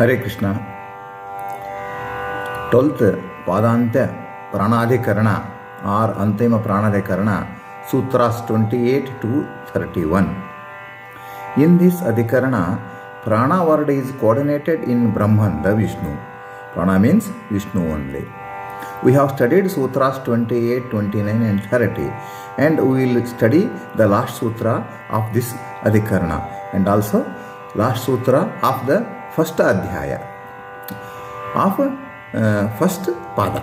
Hare Krishna. 12th Vedanta Pranadhikarana or Antima Pranadhikarana Sutras 28 to 31. In this Adhikarana, Prana word is coordinated in Brahman, the Vishnu. Prana means Vishnu only. We have studied Sutras 28, 29 and 30, and we will study the last sutra of this Adhikarana and also last sutra of the first Adhyaya of first Pada.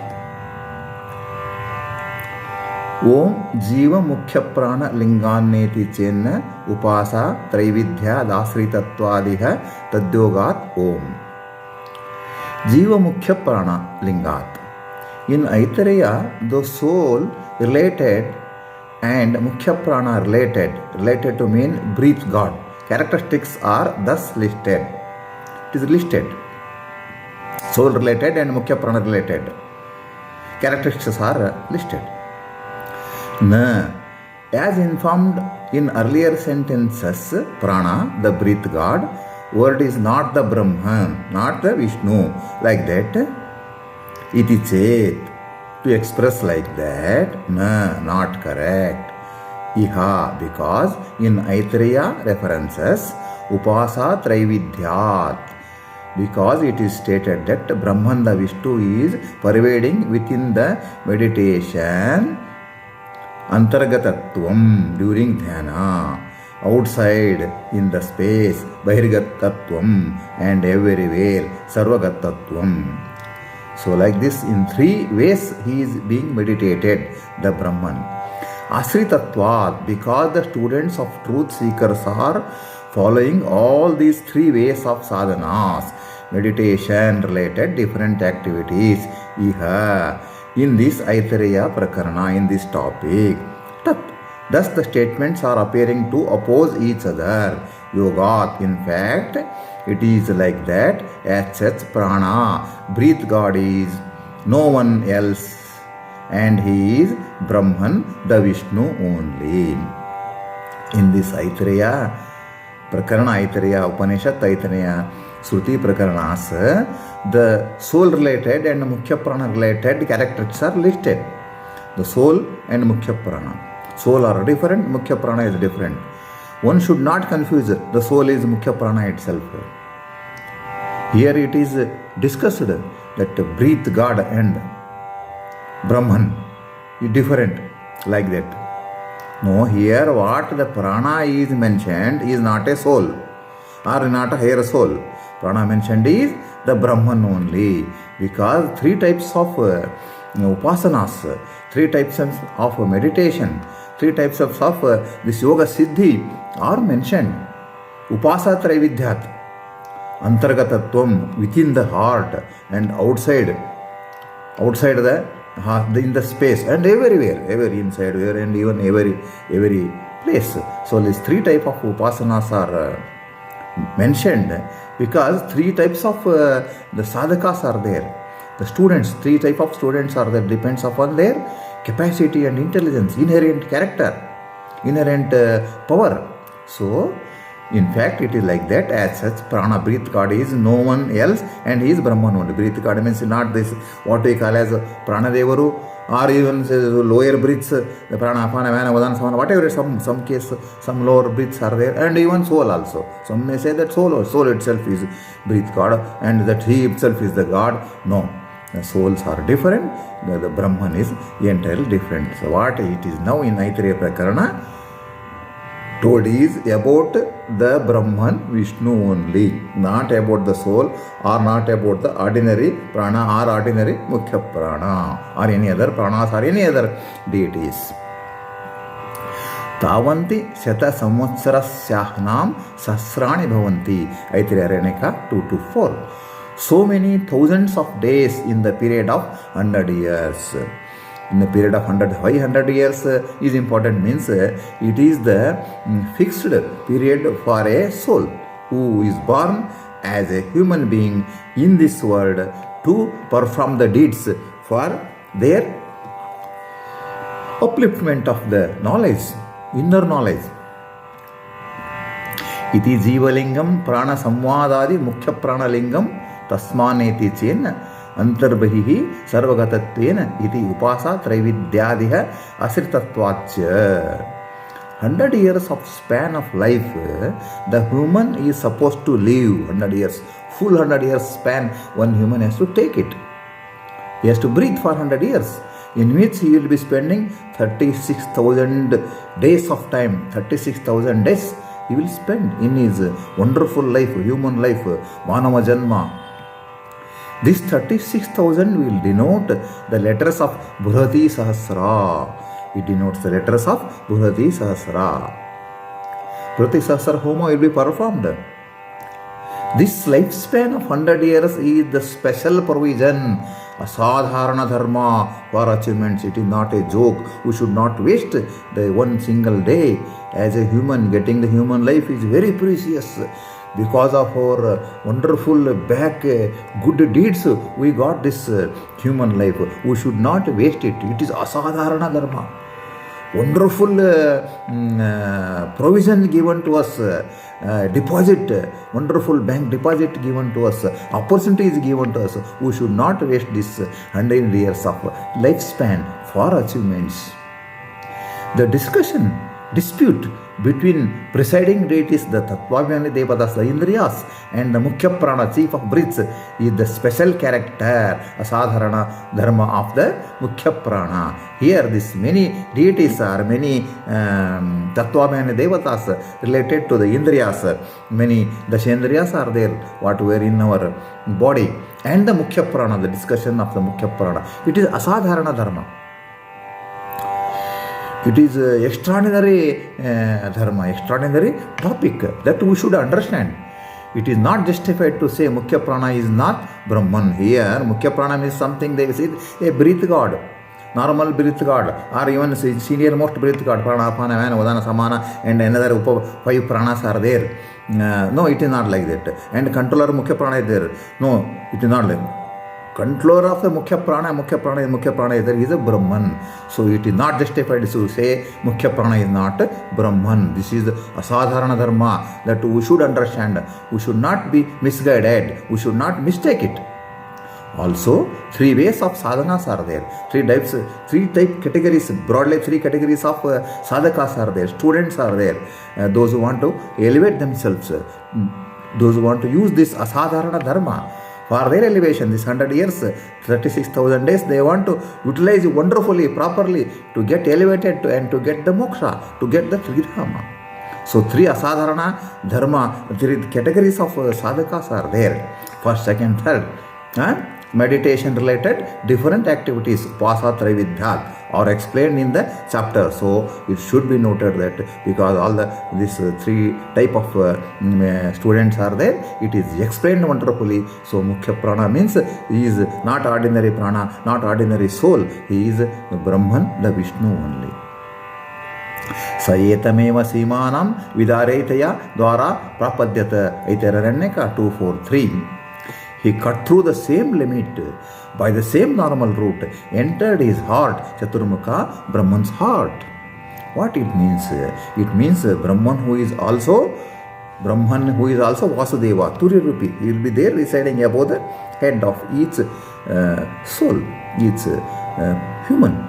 Om Jiva Mukhya Prana Linganneti Chenna Upasa Traividya Dasritatvadiha Tadyogat Om. Jiva Mukhya Prana Lingat. In Aitareya, the soul related and Mukhya Prana related to mean breathe God. Characteristics are thus listed. It is listed. Soul related and Mukhya Prana related. Characteristics are listed. Na, as informed in earlier sentences, Prana, the breath God, word is not the Brahman, not the Vishnu, like that. Iti chet, to express like that, na, not correct. Iha, because in Aitareya references, upasa traividyat, because it is stated that Brahman, the Vishnu, is pervading within the meditation, antargatatvam, during dhyana, outside in the space, bahirgatatvam, and everywhere, sarvagatatvam. So like this, in three ways he is being meditated, the Brahman. Asritatvat, because the students of truth seekers are following all these three ways of sadhanas, meditation related different activities. Iha, in this Aitareya Prakarana, in this topic. Tat, thus the statements are appearing to oppose each other. Yogat, in fact, it is like that. As such, Prana, breathe God, is no one else, and he is Brahman, the Vishnu only. In this Aitareya Prakarana, Aitareya Upanishad, Aitareya Shruti Prakaranas, the soul related and Mukhya Prana related characteristics are listed. The soul and Mukhya Prana. Soul are different, Mukhya Prana is different. One should not confuse it. The soul is Mukhya Prana itself. Here it is discussed that breathe God and Brahman is different, like that. No, here what the prana is mentioned is not a soul or not a higher soul. Prana mentioned is the Brahman only, because three types of upasanas, three types of meditation, three types of this yoga siddhi are mentioned. Upasa traividyat, antargatatvam, within the heart and outside the heart, in the space and everywhere, every inside and even every place. So these three types of upasanas are mentioned because three types of the sadhakas are there. The students, three types of students are there, depends upon their capacity and intelligence, inherent character, inherent power. So in fact, it is like that. As such, Prana, breath God, is no one else, and he is Brahman only. Breath God means not this, what we call as Prana Devaru, or even lower breaths, the Prana, Apana, Vana, Vadana, Samana, whatever, some case, some lower breaths are there, and even soul also. Some may say that soul itself is breath God, and that he himself is the God. No, the souls are different, the Brahman is entirely different. So what it is now in Aitareya Prakarana told is about the Brahman Vishnu only, not about the soul or not about the ordinary prana or ordinary Mukhya Prana or any other pranas or any other deities. Tavanti Shata Samvatsarasyahnam Sasrani Bhavanti, Aitareya Renika 2-4. So many thousands of days in the period of 100 years. In the period of 100 years is important, means it is the fixed period for a soul who is born as a human being in this world to perform the deeds for their upliftment of the knowledge, inner knowledge. इति जीवलिंगम प्राण संवादादि मुख्य प्राणलिंगम tasmaneti chen antarbhihi sarvagatattvena iti upasa traividyadiha asritatvacha. 100 years of span of life, the human is supposed to live 100 years. Full 100 years span, one human has to take it. He has to breathe for 100 years, in which he will be spending 36,000 days of time. 36,000 days he will spend in his wonderful life, human life, Manava Janma. This 36,000 will denote the letters of Bharatiya Sahasra. It denotes the letters of Bharatiya Sahasra. Bharatiya Sahasra Homa will be performed. This lifespan of 100 years is the special provision, asadharana dharma for achievements. It is not a joke. We should not waste the one single day. As a human, getting the human life is very precious. Because of our wonderful back good deeds, we got this human life. We should not waste it. It is asadharana dharma. Wonderful provision given to us, deposit, wonderful bank deposit given to us, opportunities given to us. We should not waste this 100 years of lifespan for achievements. The dispute between presiding deities, the Tattvabhyani Devatas, the Indriyas, and the Mukhya Prana, chief of breaths, is the special character, asadharana dharma of the Mukhya Prana. Here, this many deities are, many Tattvabhyani Devatas related to the Indriyas, many Dashendriyas are there, what were in our body, and the Mukhya Prana, the discussion of the Mukhya Prana. It is asadharana dharma. It is extraordinary dharma, extraordinary topic that we should understand. It is not justified to say Mukhya Prana is not Brahman. Here, Mukhya Prana means something they say a breath god, normal breath god, or even senior most breath god, Prana, Apana, Vana, Udana, Samana, and another 5 pranas are there. No, it is not like that. And controller Mukhya Prana is there. No, it is not like that. Controller of the Mukhya Prana is there, is a Brahman. So it is not justified to say Mukhya Prana is not Brahman. This is asadharana dharma that we should understand. We should not be misguided. We should not mistake it. Also, 3 ways of sadhanas are there. 3 type categories, broadly 3 categories of sadhakas are there. Students are there. Those who want to elevate themselves. Those who want to use this asadharana dharma for their elevation, this 100 years, 36,000 days, they want to utilize wonderfully, properly to get elevated and to get the moksha, to get the Tridharma. So 3 asadharana dharma, 3 categories of sadhakas are there. First, second, third. Meditation related different activities, upasa traividya, are explained in the chapter. So it should be noted that because all these 3 type of students are there, it is explained wonderfully. So Mukhya Prana means he is not ordinary prana, not ordinary soul. He is Brahman, the Vishnu only. Sayetameva Simanam Vidaretaya Dwara Prapadyata Aitararanyaka 243. He cut through the same limit by the same normal route, entered his heart, Chaturmukha, Brahman's heart. What it means? It means Brahman who is also Vasudeva, Turirupi. He will be there residing above the head of each soul, each human.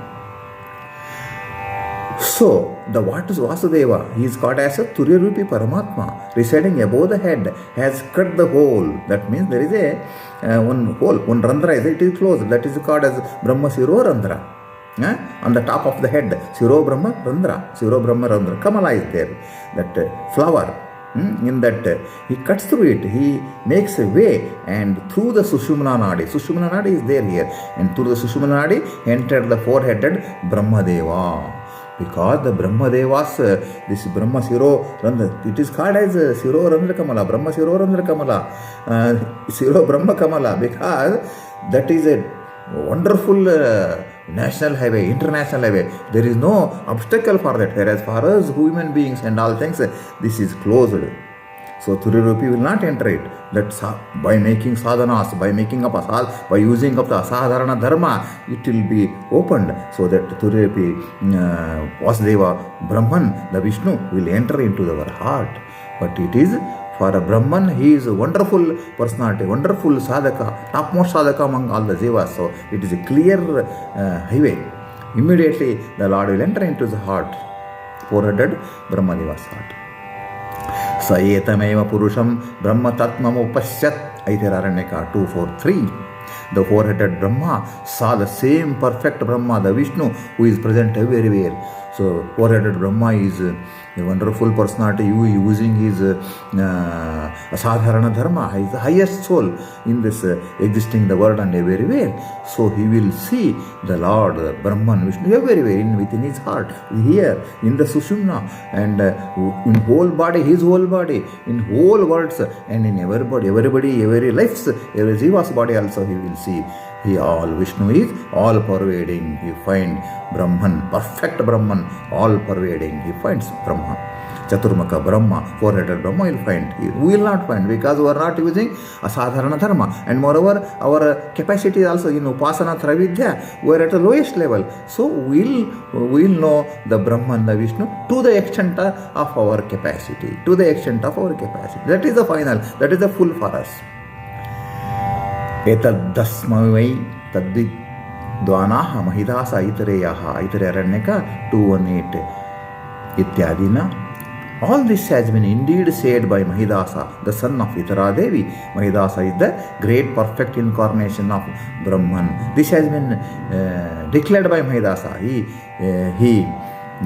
So, the what is Vasudeva? He is called as a Turyarupi Paramatma, residing above the head, has cut the hole. That means there is a one hole, one randra it is closed. That is called as Brahma Siro Randra. On the top of the head, Siro Brahma Randra. Kamala is there, that flower. In that he cuts through it, he makes a way, and through the Sushumna Nadi is there here, and through the Sushumna Nadi entered the 4-headed Brahmadeva. Because the Brahmadevas, this Brahma Siro Randra, it is called as Siro Randra Kamala, Brahma Siro Randra Kamala, Siro Brahma Kamala, because that is a wonderful national highway, international highway. There is no obstacle for that. Whereas for us human beings and all things, this is closed. So Turirupi will not enter it. That by making sadhanas, by making up by using of the asadharana dharma, it will be opened, so that Turirupi Vasudeva Brahman, the Vishnu, will enter into our heart. But it is For a Brahman, he is a wonderful personality, wonderful sadhaka, topmost sadhaka among all the jivas. So it is a clear highway. Immediately the Lord will enter into the heart, four-headed Brahmadeva's heart. Sayetameva Purusham Brahma Tatmam Upashyat, Aitiraranyaka 243. The four-headed Brahma saw the same perfect Brahma, the Vishnu, who is present everywhere. So, four-headed Brahma is a wonderful personality using his Sadharana Dharma, his highest soul in this existing the world and everywhere. So, he will see the Lord, Brahman, Vishnu everywhere within his heart, here in the Sushumna, and in whole body, his whole body, in whole worlds, and in everybody, every life's, every Jiva's body also he will see. He all Vishnu is all pervading. He find Brahman, perfect Brahman, all pervading. He finds Brahma. Chaturmukha Brahma, four-headed Brahma will find. We will not find because we are not using a Sadharana Dharma. And moreover, our capacity also in Upasana Travidya, we are at the lowest level. So we will know the Brahman, the Vishnu to the extent of our capacity. To the extent of our capacity. That is the final, that is the full for us. Etadasmavai tadvidvanaha mahidasa aitareyaha aitararanyaka 218 ityadina. All this has been indeed said by Mahidasa, the son of Itaradevi. Mahidasa is the great perfect incarnation of Brahman. This has been declared by Mahidasa. He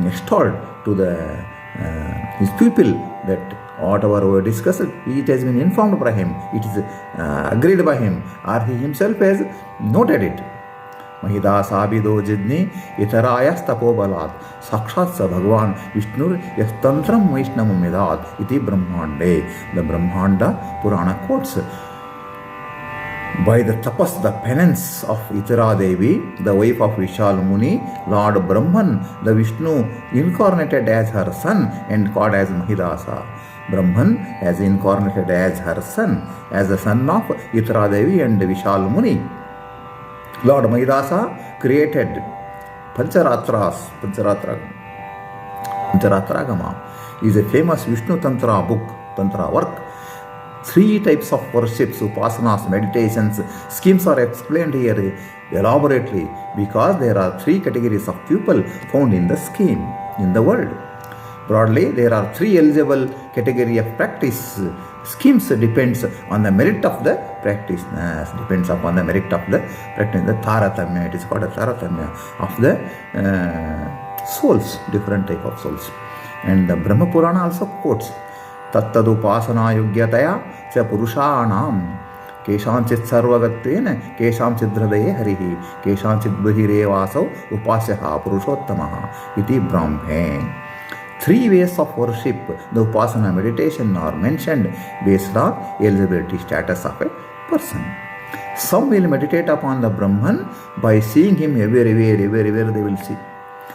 extolled to his pupil that whatever we discussed, it has been informed by him, it is agreed by him, or he himself has noted it. Mahidasa Abido Jidni Itarayas Tapobalat Sakshat Sa Bhagwan Vishnur Yastantram Vaishnamam Midat Iti Brahmande. The Brahmanda Purana quotes, by the tapas, the penance of Itara Devi, the wife of Vishal Muni, Lord Brahman, the Vishnu incarnated as her son and called as Mahidasa. Brahman has incarnated as her son, as the son of Itara Devi and Vishal Muni. Lord Mahidasa created Pancharatras, Pancharatragama is a famous Vishnu Tantra book, Tantra work. 3 types of worships, upasanas, meditations, schemes are explained here elaborately because there are 3 categories of people found in the scheme, in the world. Broadly, there are 3 eligible category of practice. Schemes depends on the merit of the practice. Depends upon the merit of the practice. The Taratamya, it is called a Taratamya of the souls, different type of souls. And the Brahma Purana also quotes Tattadupasana yogyataya cha purushanam keshanchit sarvagattvena keshanchit hridaye harihi keshanchit bahire vaso upasyaha purushottamaha iti brahme. 3 ways of worship, the upasana meditation are mentioned based on eligibility status of a person. Some will meditate upon the Brahman by seeing him everywhere they will see.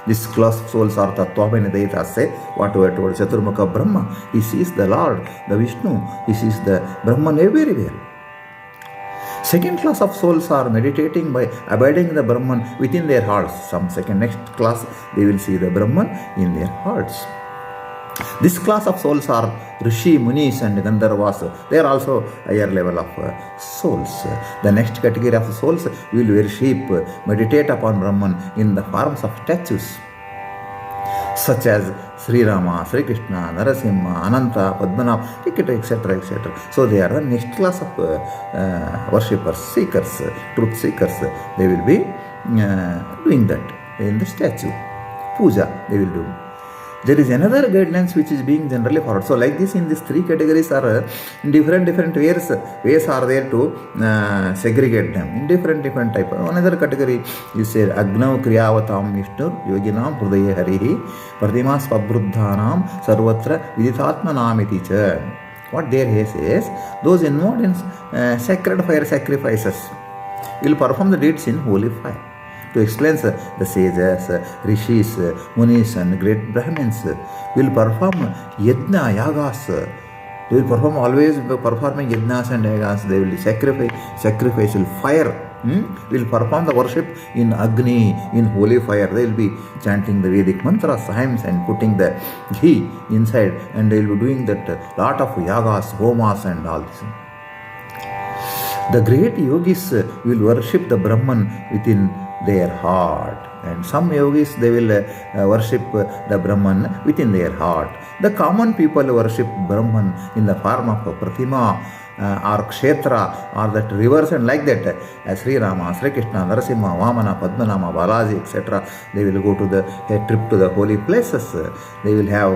This class of souls are Tattva say what we are told. Chaturmukha Brahma, he sees the Lord, the Vishnu, he sees the Brahman everywhere. Second class of souls are meditating by abiding the Brahman within their hearts. Next class, they will see the Brahman in their hearts. This class of souls are Rishi, Munis and Gandharvas. They are also higher level of souls. The next category of souls will worship, meditate upon Brahman in the forms of statues, such as Sri Rama, Sri Krishna, Narasimha, Ananta, Padmanabha, etc., etc. So they are the next class of worshippers, seekers, truth seekers. They will be doing that in the statue. Puja they will do. There is another guidelines which is being generally followed. So like this, in these 3 categories are different ways are there to segregate them in different type. Another category is say Agnav Kriyavatam Vishnur Yoginam Hridaye Harihi Pratimas Pabruddhanam Sarvatra Viditatmanamiti Cha. What there he says, those involved in sacred fire sacrifices will perform the deeds in holy fire. To explain the sages, rishis, munis and great Brahmins will perform yajna, yagas They will perform always performing yajnas and yagas. They will sacrificial fire. Will perform the worship in Agni, in holy fire. They will be chanting the Vedic mantras, hymns, and putting the ghee inside, and they will be doing that lot of yagas, homas, and all this. The great yogis will worship the Brahman within their heart, and some yogis they will worship the Brahman within their heart. The common people worship Brahman in the form of a pratima or kshetra or that rivers and like that, as Sri Rama, Sri Krishna, Narasimha, Vamana, Padmanama, Balaji, etc. They will go to a trip to the holy places. They will have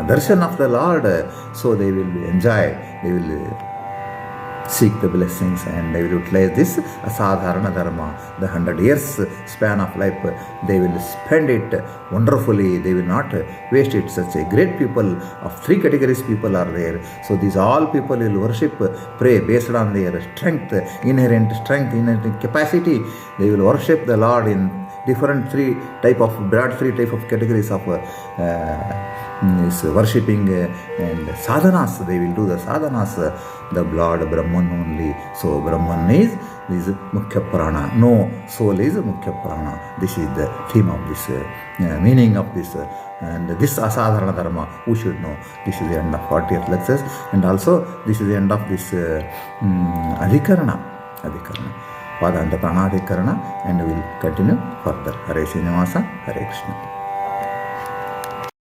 darshan of the Lord, so they will enjoy. They will seek the blessings, and they will utilize this asadharana dharma, the 100 years span of life. They will spend it wonderfully. They will not waste it. Such a great people of 3 categories people are there. So these all people will worship, pray based on their strength, inherent capacity. They will worship the Lord in different 3 type of categories of is worshipping and sadhanas. They will do the sadhanas, the Lord Brahman only. So Brahman is Mukhya Prana. No soul is Mukhya Prana. This is the theme of this, meaning of this. And this asadharana dharma, who should know. This is the end of 40th lectures, and also this is the end of this Adhikarana, Vedanta Pranadhikarana, and we will continue further. Hare Srinivasa, Hare Krishna.